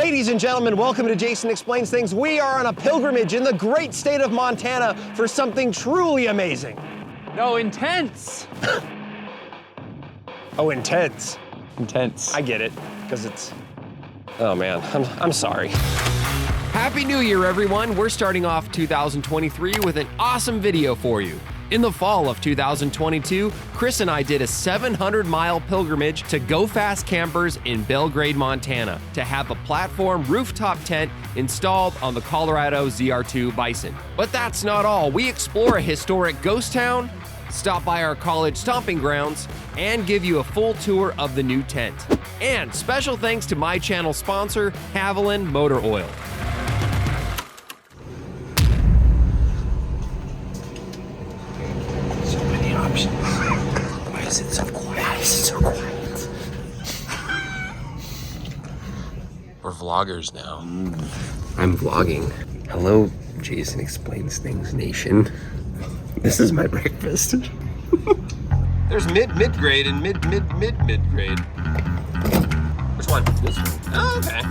Ladies and gentlemen, welcome to Jason Explains Things. We are on a pilgrimage in the great state of Montana for something truly amazing. No, intense. Oh, intense. Intense. I get it, because it's, oh man, I'm sorry. Happy New Year, everyone. We're starting off 2023 with an awesome video for you. In the fall of 2022, Chris and I did a 700-mile pilgrimage to Go Fast Campers in Belgrade, Montana, to have a platform rooftop tent installed on the Colorado ZR2 Bison. But that's not all. We explore a historic ghost town, stop by our college stomping grounds, and give you a full tour of the new tent. And special thanks to my channel sponsor, Haviland Motor Oil. Why is it so quiet? Why is it so quiet? We're vloggers now. I'm vlogging. Hello, Jason Explains Things Nation. This is my breakfast. There's mid-grade and mid-grade. Which one? This one. Oh, okay.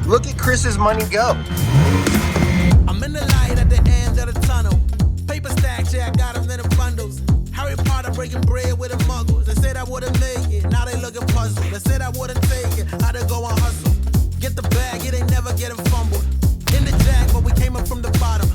Look at Chris's money go. I'm in the light at the end of the tunnel. Paper stacks, yeah, I got them in the bundles. Harry Potter breaking bread with the muggles. They said I wouldn't make it, now they looking puzzled. They said I wouldn't take it, I had to go and hustle. Get the bag, it ain't never getting fumbled. In the jack, but we came up from the bottom.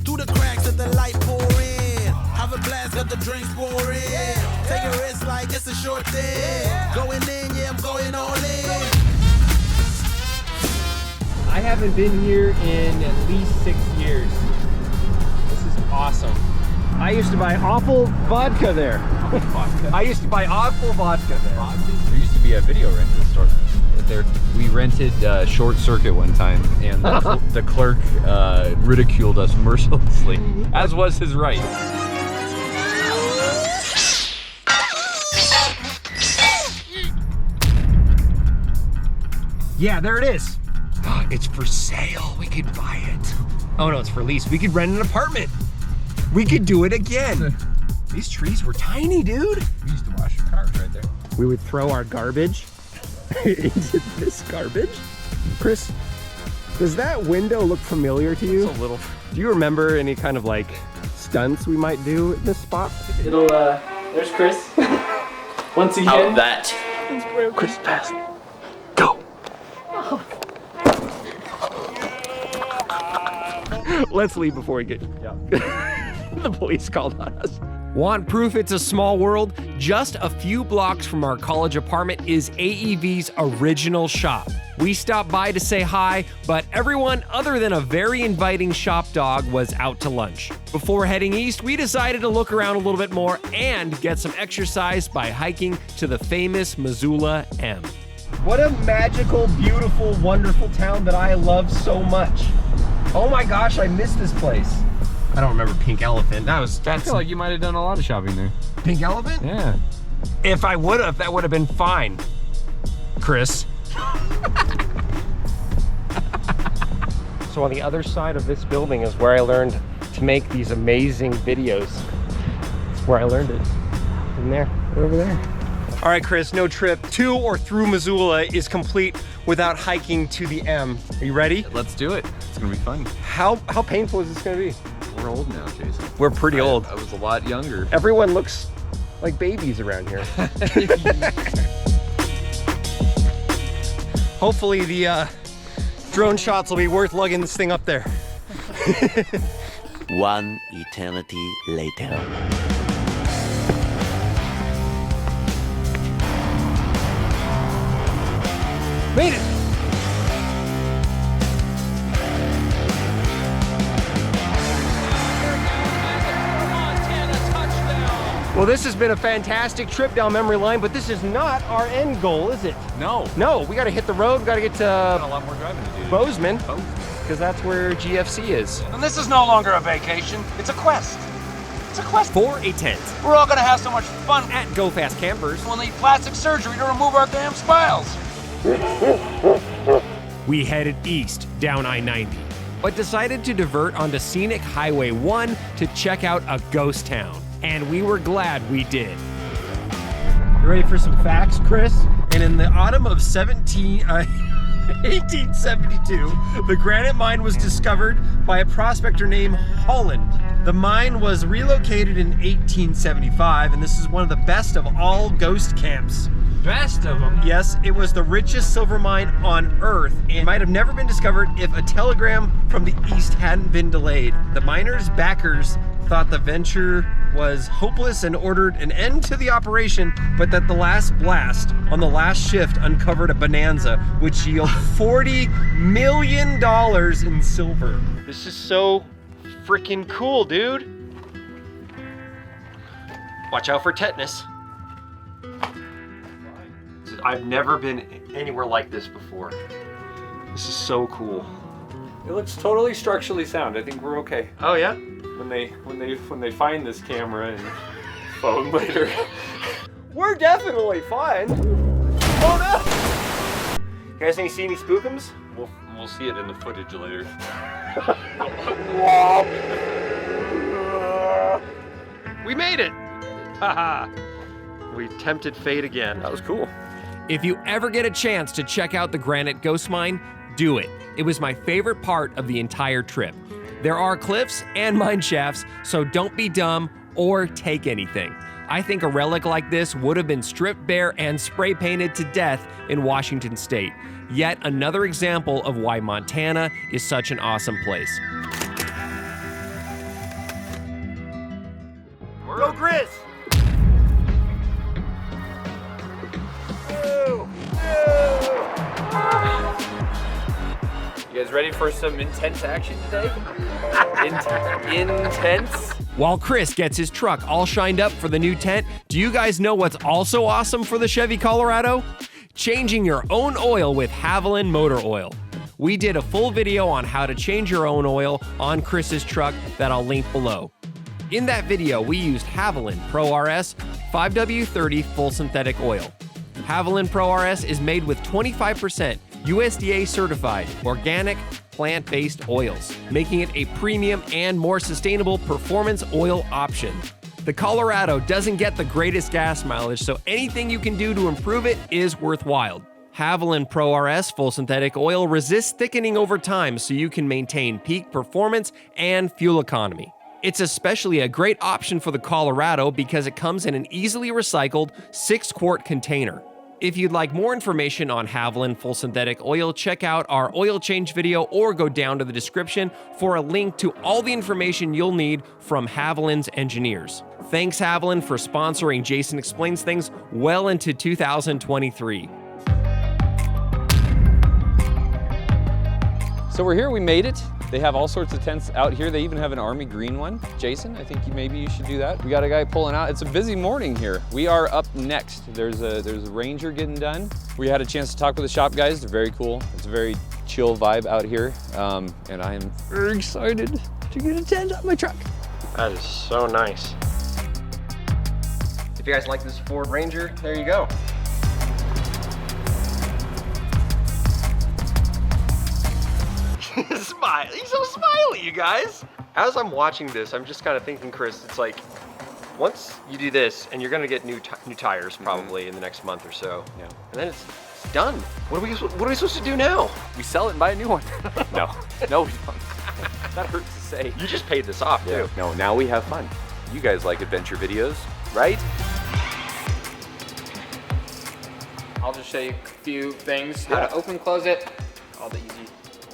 Through the cracks, let the light pour in. Have a blast, let the drinks pour in. Take a risk like it's a short thing. Going in, yeah, I'm going all in. I haven't been here in at least 6 years. This is awesome. I used to buy awful vodka there. I used to buy awful vodka there. There used to be a video rental store there. We rented Short Circuit one time, and the clerk ridiculed us mercilessly, as was his right. Yeah, there it is. It's for sale. We could buy it. Oh no, it's for lease. We could rent an apartment. We could do it again. These trees were tiny, dude. We used to wash your cars right there. We would throw our garbage into this garbage. Chris, does that window look familiar to you? It's a little. Do you remember any kind of like stunts we might do at this spot? It'll, there's Chris. Once again. Out that. Chris, fast. Go. Let's leave before we get the police called on us. Want proof it's a small world? Just a few blocks from our college apartment is AEV's original shop. We stopped by to say hi, but everyone other than a very inviting shop dog was out to lunch. Before heading east, we decided to look around a little bit more and get some exercise by hiking to the famous Missoula M. What a magical, beautiful, wonderful town that I love so much. Oh my gosh, I missed this place. I don't remember Pink Elephant. I feel like you might have done a lot of shopping there. Pink Elephant? Yeah. If I would have, that would have been fine, Chris. So on the other side of this building is where I learned to make these amazing videos. It's where I learned it. In there, right over there. All right, Chris, no trip to or through Missoula is complete without hiking to the M. Are you ready? Let's do it. It's gonna be fun. How painful is this gonna be? We're old now, Jason. We're pretty old. I was a lot younger. Everyone looks like babies around here. Hopefully the drone shots will be worth lugging this thing up there. One eternity later. Made it! Well, this has been a fantastic trip down memory lane, but this is not our end goal, is it? No. No, we gotta hit the road, we gotta get Got a to lot more driving to do. Bozeman, because that's where GFC is. And this is no longer a vacation, it's a quest. It's a quest. For a tent We're all gonna have so much fun. at Go Fast Campers, We'll need plastic surgery to remove our damn smiles. we headed east down I-90, but decided to divert onto scenic Highway 1 to check out a ghost town. And we were glad we did. You ready for some facts, Chris? And in the autumn of 17... 1872, the Granite mine was discovered by a prospector named Holland. The mine was relocated in 1875, and this is one of the best of all ghost camps. Best of them. Yes, it was the richest silver mine on Earth and might have never been discovered if a telegram from the east hadn't been delayed. The miners' backers thought the venture was hopeless and ordered an end to the operation, but that the last blast on the last shift uncovered a bonanza which yielded $40 million in silver. This is so freaking cool, dude. Watch out for tetanus. I've never been anywhere like this before. This is so cool. It looks totally structurally sound. I think we're okay. Oh yeah? When they find this camera and phone later. We're definitely fine. Oh no! You guys see any spookums? We'll see it in the footage later. We made it! Haha. We tempted fate again. That was cool. If you ever get a chance to check out the Granite Ghost Mine, do it. It was my favorite part of the entire trip. There are cliffs and mine shafts, so don't be dumb or take anything. I think a relic like this would have been stripped bare and spray painted to death in Washington State. Yet another example of why Montana is such an awesome place. Go, Chris! You guys ready for some intense action today? Intense? While Chris gets his truck all shined up for the new tent, do you guys know what's also awesome for the Chevy Colorado? Changing your own oil with Haviland Motor Oil. We did a full video on how to change your own oil on Chris's truck that I'll link below. In that video, we used Haviland Pro RS 5W30 full synthetic oil. Haviland Pro RS is made with 25% USDA certified organic plant-based oils, making it a premium and more sustainable performance oil option. The Colorado doesn't get the greatest gas mileage, so anything you can do to improve it is worthwhile. Haviland Pro RS full synthetic oil resists thickening over time, so you can maintain peak performance and fuel economy. It's especially a great option for the Colorado because it comes in an easily recycled 6-quart container. If you'd like more information on Haviland full synthetic oil, check out our oil change video or go down to the description for a link to all the information you'll need from Haviland's engineers. Thanks Haviland for sponsoring Jason Explains Things well into 2023. So we're here, we made it. They have all sorts of tents out here. They even have an army green one. Jason, I think maybe you should do that. We got a guy pulling out. It's a busy morning here. We are up next. There's a Ranger getting done. We had a chance to talk with the shop guys. They're very cool. It's a very chill vibe out here. And I am very excited to get a tent on my truck. That is so nice. If you guys like this Ford Ranger, there you go. Smile. He's so smiley, you guys. As I'm watching this, I'm just kind of thinking, Chris, it's like, once you do this, and you're gonna get new tires probably in the next month or so, Yeah. and then it's done. What are we supposed to do now? We sell it and buy a new one. No, we don't. That hurts to say. You just paid this off, too. No, now we have fun. You guys like adventure videos, right? I'll just show you a few things, how to open, close it, all the easy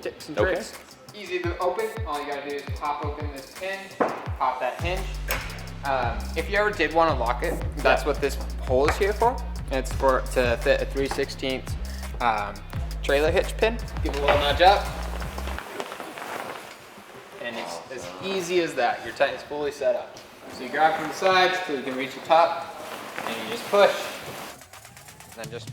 tips and tricks. Easy to open, all you gotta do is pop open this pin, pop that hinge. If you ever did want to lock it, that's what this hole is here for. It's to fit a 3/16 trailer hitch pin. Give it a little nudge up. And it's as easy as that. Your tent is fully set up. So you grab from the sides till you can reach the top, and you just push. And then just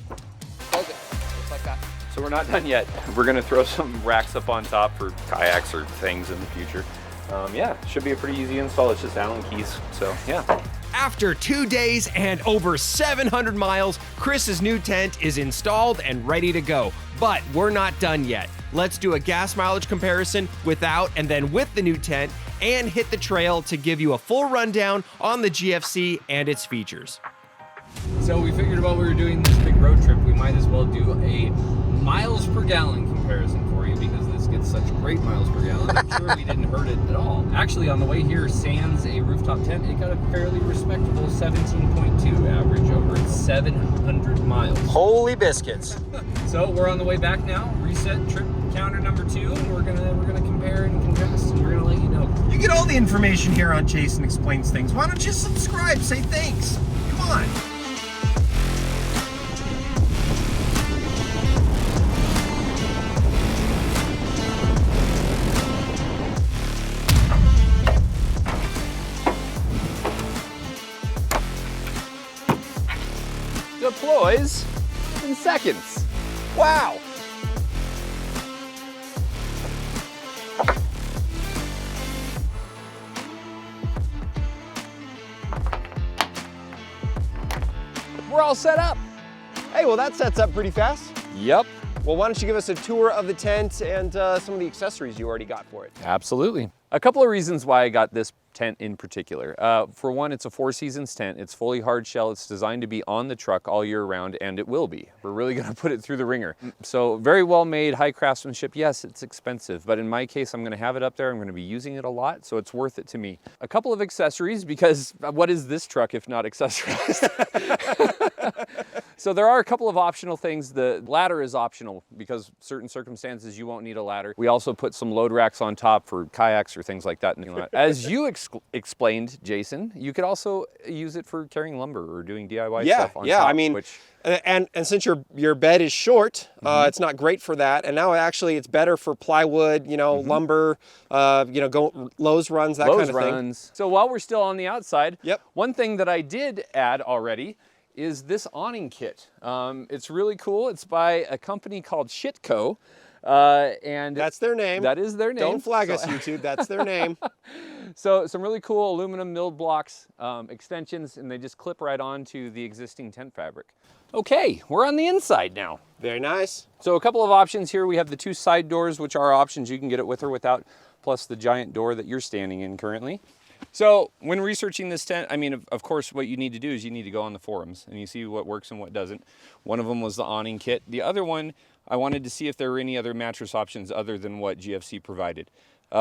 close it, just like that. So we're not done yet. We're gonna throw some racks up on top for kayaks or things in the future. Yeah, should be a pretty easy install. It's just Allen keys, so yeah. After 2 days and over 700 miles, Chris's new tent is installed and ready to go. But we're not done yet. Let's do a gas mileage comparison without and then with the new tent and hit the trail to give you a full rundown on the GFC and its features. So we figured while we were doing this big road trip, we might as well do a miles per gallon comparison for you, because this gets such great miles per gallon. I'm sure we didn't hurt it at all. Actually, on the way here, sans a rooftop tent, it got a fairly respectable 17.2 average over its 700 miles. Holy biscuits. So we're on the way back now. Reset trip counter number 2, and we're gonna compare and contrast, and we're gonna let you know. You get all the information here on Jason Explains Things. Why don't you subscribe? Say thanks. Come on. Deploys in seconds. Wow. We're all set up. Hey, well that sets up pretty fast. Yep. Well, why don't you give us a tour of the tent and some of the accessories you already got for it. Absolutely. A couple of reasons why I got this tent in particular. For one, it's a 4 seasons tent. It's fully hard shell. It's designed to be on the truck all year round, and it will be. We're really gonna put it through the ringer. So very well made, high craftsmanship. Yes, it's expensive, but in my case, I'm gonna have it up there. I'm gonna be using it a lot, so it's worth it to me. A couple of accessories, because what is this truck if not accessorized? So there are a couple of optional things. The ladder is optional because certain circumstances you won't need a ladder. We also put some load racks on top for kayaks or things like that. As you explained, Jason, you could also use it for carrying lumber or doing DIY stuff on top. Yeah, I mean, and since your bed is short, it's not great for that. And now actually it's better for plywood, you know, lumber, you know, go Lowe's runs, that kind of thing. So while we're still on the outside, yep. One thing that I did add already is this awning kit. It's really cool. It's by a company called Shitco. And that's their name. That is their name. Don't flag us, YouTube. That's their name. So some really cool aluminum milled blocks, extensions, and they just clip right onto the existing tent fabric. Okay, we're on the inside now. Very nice. So a couple of options here. We have the 2 side doors, which are options. You can get it with or without, plus the giant door that you're standing in currently. So when researching this tent, I mean, of course, what you need to do is you need to go on the forums and you see what works and what doesn't. One of them was the awning kit. The other one, I wanted to see if there were any other mattress options other than what GFC provided.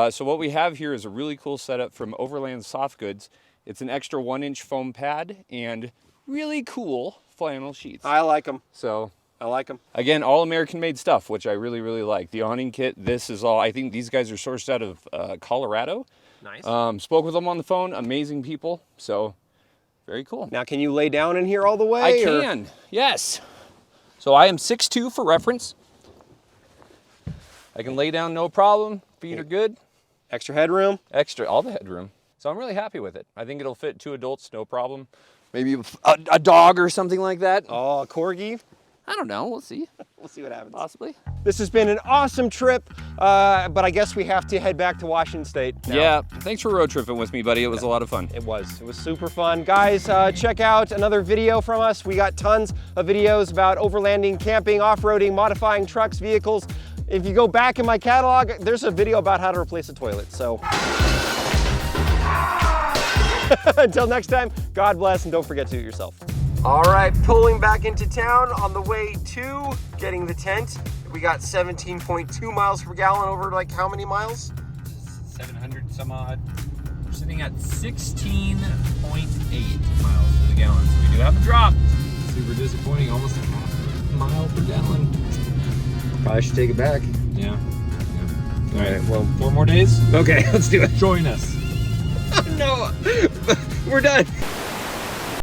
So what we have here is a really cool setup from Overland Soft Goods. It's an extra 1-inch foam pad and really cool flannel sheets. I like them. So I like them. Again, all American made stuff, which I really, really like. The awning kit, this is all, I think these guys are sourced out of Colorado. Nice. Spoke with them on the phone, amazing people, so very cool. Now, can you lay down in here all the way? I can, yes. So I am 6'2" for reference. I can lay down no problem, feet are good. Extra headroom? Extra, all the headroom. So I'm really happy with it. I think it'll fit 2 adults, no problem. Maybe a dog or something like that. Oh, a corgi? I don't know, we'll see. We'll see what happens. Possibly. This has been an awesome trip, but I guess we have to head back to Washington State now. Yeah, thanks for road tripping with me, buddy. It was a lot of fun. It was super fun. Guys, check out another video from us. We got tons of videos about overlanding, camping, off-roading, modifying trucks, vehicles. If you go back in my catalog, there's a video about how to replace a toilet, so. Until next time, God bless, and don't forget to do it yourself. All right, pulling back into town on the way to getting the tent. We got 17.2 miles per gallon over like how many miles? 700 some odd. We're sitting at 16.8 miles to the gallon. So we do have a drop. Super disappointing, almost a half mile per gallon. Probably should take it back. Yeah. All right, well, 4 more days? Okay, let's do it. Join us. No, we're done.